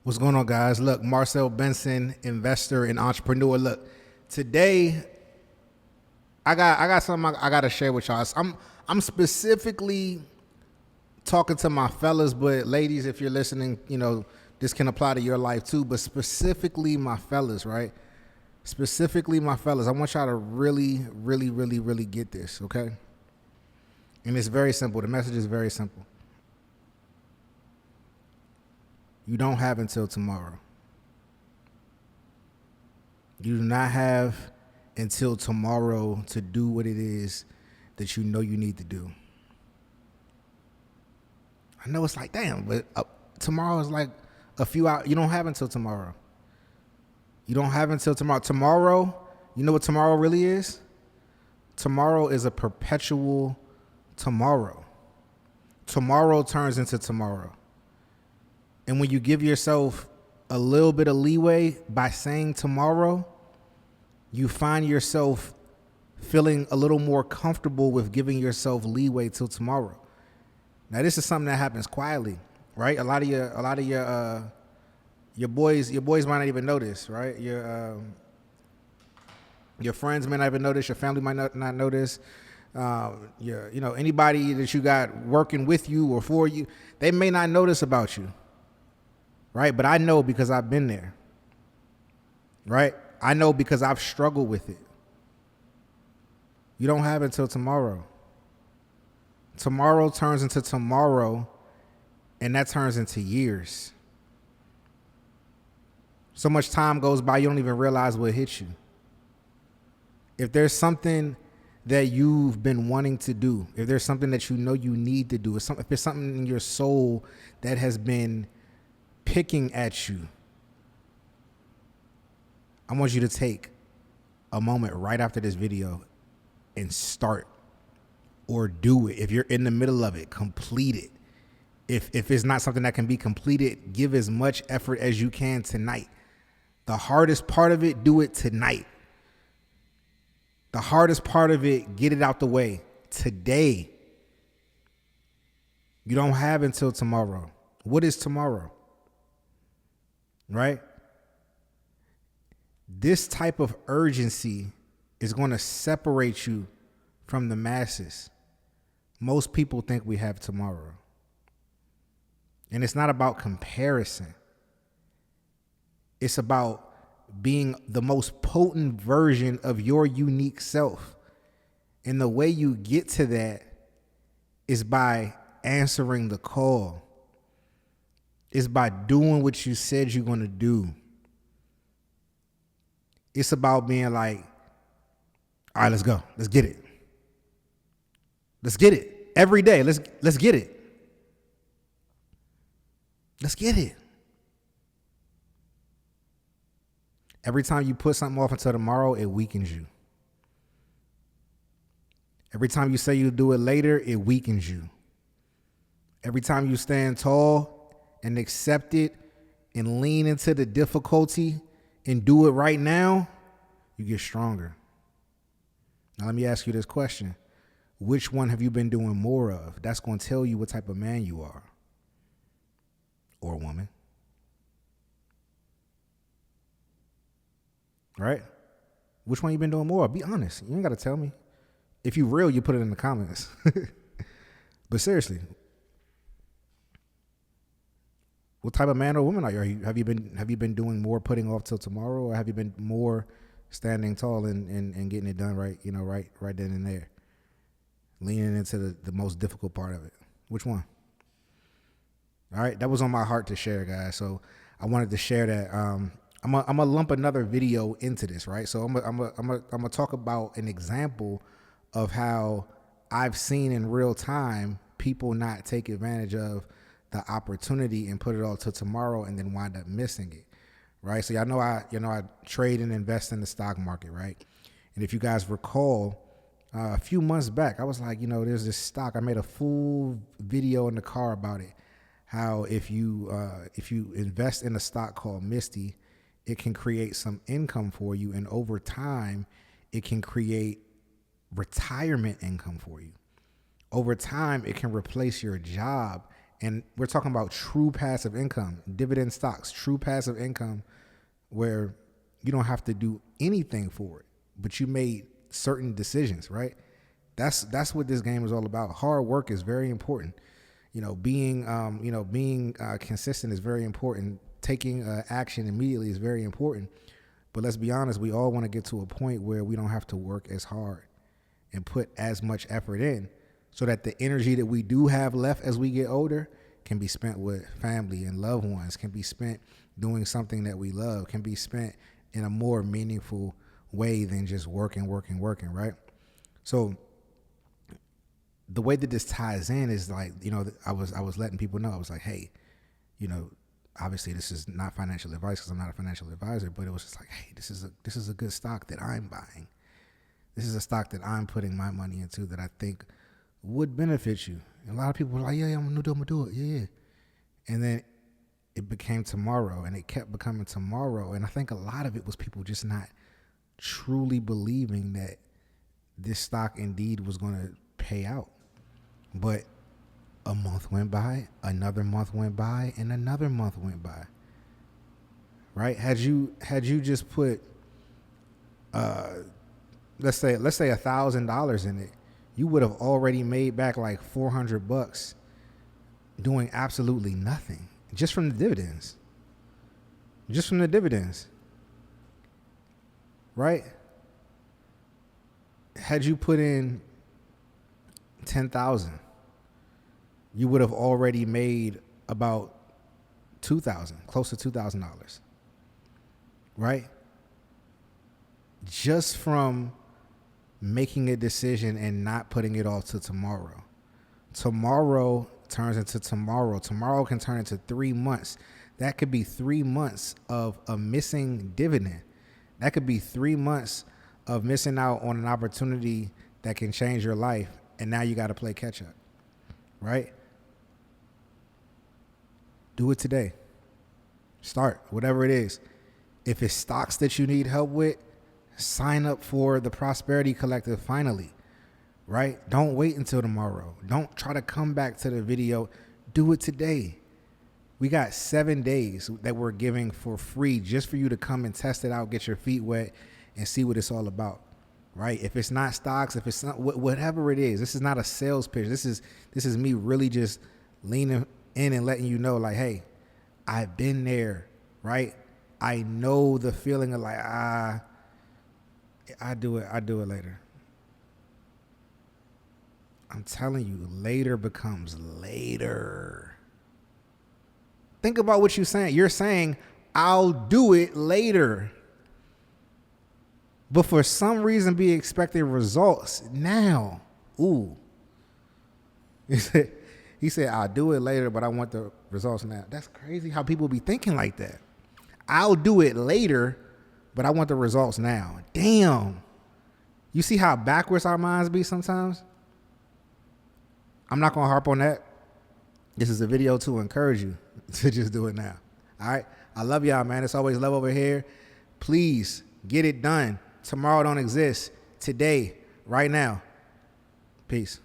What's going on, guys? Look, Marcel Benson, investor and entrepreneur. Look, today I got something I gotta share with y'all. I'm specifically talking to my fellas, but ladies, if you're listening, this can apply to your life too. But specifically my fellas, right? Specifically my fellas. I want y'all to really, really, really, really get this, okay? And it's very simple. The message is very simple. You don't have until tomorrow. You do not have until tomorrow to do what it is that you know you need to do. I know it's like, damn, but tomorrow is like a few hours. You don't have until tomorrow. You don't have until tomorrow. Tomorrow, you know what tomorrow really is? Tomorrow is a perpetual tomorrow. Tomorrow turns into tomorrow. And when you give yourself a little bit of leeway by saying tomorrow, you find yourself feeling a little more comfortable with giving yourself leeway till tomorrow. Now, this is something that happens quietly, right? A lot of your boys might not even know this, right? Your friends may not even know this. Your family might not know this. Anybody that you got working with you or for you, they may not know this about you. Right? But I know because I've been there. Right? I know because I've struggled with it. You don't have until tomorrow. Tomorrow turns into tomorrow, and that turns into years. So much time goes by, you don't even realize what hit you. If there's something that you've been wanting to do, if there's something that you know you need to do, if there's something in your soul that has been picking at you, I want you to take a moment right after this video and start or do it. If you're in the middle of it, complete it. If it's not something that can be completed, give as much effort as you can tonight. The hardest part of it, do it tonight. The hardest part of it, get it out the way today. You don't have until tomorrow. What is tomorrow? Right? This type of urgency is going to separate you from the masses. Most people think we have tomorrow. And it's not about comparison. It's about being the most potent version of your unique self. And the way you get to that is by answering the call. It's by doing what you said you're going to do. It's about being like, all right, let's go. Let's get it. Let's get it. Every day, let's get it. Let's get it. Every time you put something off until tomorrow, it weakens you. Every time you say you'll do it later, it weakens you. Every time you stand tall and accept it and lean into the difficulty and do it right now, you get stronger. Now let me ask you this question. Which one have you been doing more of? That's going to tell you what type of man you are or woman. Right? Which one you been doing more of? Be honest. You ain't got to tell me. If you real, you put it in the comments. But seriously, what type of man or woman are you? Have you been doing more putting off till tomorrow, or have you been more standing tall and getting it done right, right then and there? Leaning into the most difficult part of it. Which one? All right, that was on my heart to share, guys. So I wanted to share that. I'm gonna lump another video into this, right? So I'm gonna talk about an example of how I've seen in real time people not take advantage of the opportunity and put it all till tomorrow and then wind up missing it, right? So y'all know I trade and invest in the stock market, right? And if you guys recall, a few months back, I was like, there's this stock. I made a full video in the car about it. How if you invest in a stock called Misty, it can create some income for you, and over time, it can create retirement income for you. Over time, it can replace your job And we're talking about true passive income, dividend stocks, true passive income, where you don't have to do anything for it, but you made certain decisions, right? That's what this game is all about. Hard work is very important. Being consistent is very important. Taking action immediately is very important. But let's be honest, we all want to get to a point where we don't have to work as hard and put as much effort in, so that the energy that we do have left as we get older can be spent with family and loved ones, can be spent doing something that we love, can be spent in a more meaningful way than just working, right? So the way that this ties in is like, I was letting people know, I was like, hey, obviously this is not financial advice because I'm not a financial advisor, but it was just like, hey, this is a good stock that I'm buying. This is a stock that I'm putting my money into that I think would benefit you. And a lot of people were like, yeah, I'm gonna do it. Yeah. And then it became tomorrow, and it kept becoming tomorrow. And I think a lot of it was people just not truly believing that this stock indeed was going to pay out. But a month went by, another month went by, and another month went by. Right? Had you just put let's say $1,000 in it, you would have already made back like $400 doing absolutely nothing, just from the dividends. Right? Had you put in 10,000, you would have already made about $2,000, close to $2,000. Right? Just from making a decision and not putting it off to tomorrow. Tomorrow turns into tomorrow. Tomorrow can turn into 3 months. That could be 3 months of a missing dividend. That could be 3 months of missing out on an opportunity that can change your life, and now you got to play catch up, right? Do it today. Start, whatever it is. If it's stocks that you need help with, sign up for the Prosperity Collective finally, right? Don't wait until tomorrow. Don't try to come back to the video. Do it today. We got 7 days that we're giving for free just for you to come and test it out, get your feet wet, and see what it's all about, right? If it's not stocks, if it's not whatever it is, this is not a sales pitch. This is me really just leaning in and letting you know, like, hey, I've been there, right? I know the feeling of like, I do it later. I'm telling you, later becomes later. Think about what you're saying. You're saying, I'll do it later. But for some reason, be expecting results now. Ooh. He said, I'll do it later, but I want the results now. That's crazy how people be thinking like that. I'll do it later, but I want the results now. Damn. You see how backwards our minds be sometimes? I'm not going to harp on that. This is a video to encourage you to just do it now. All right? I love y'all, man. It's always love over here. Please get it done. Tomorrow don't exist. Today, right now. Peace.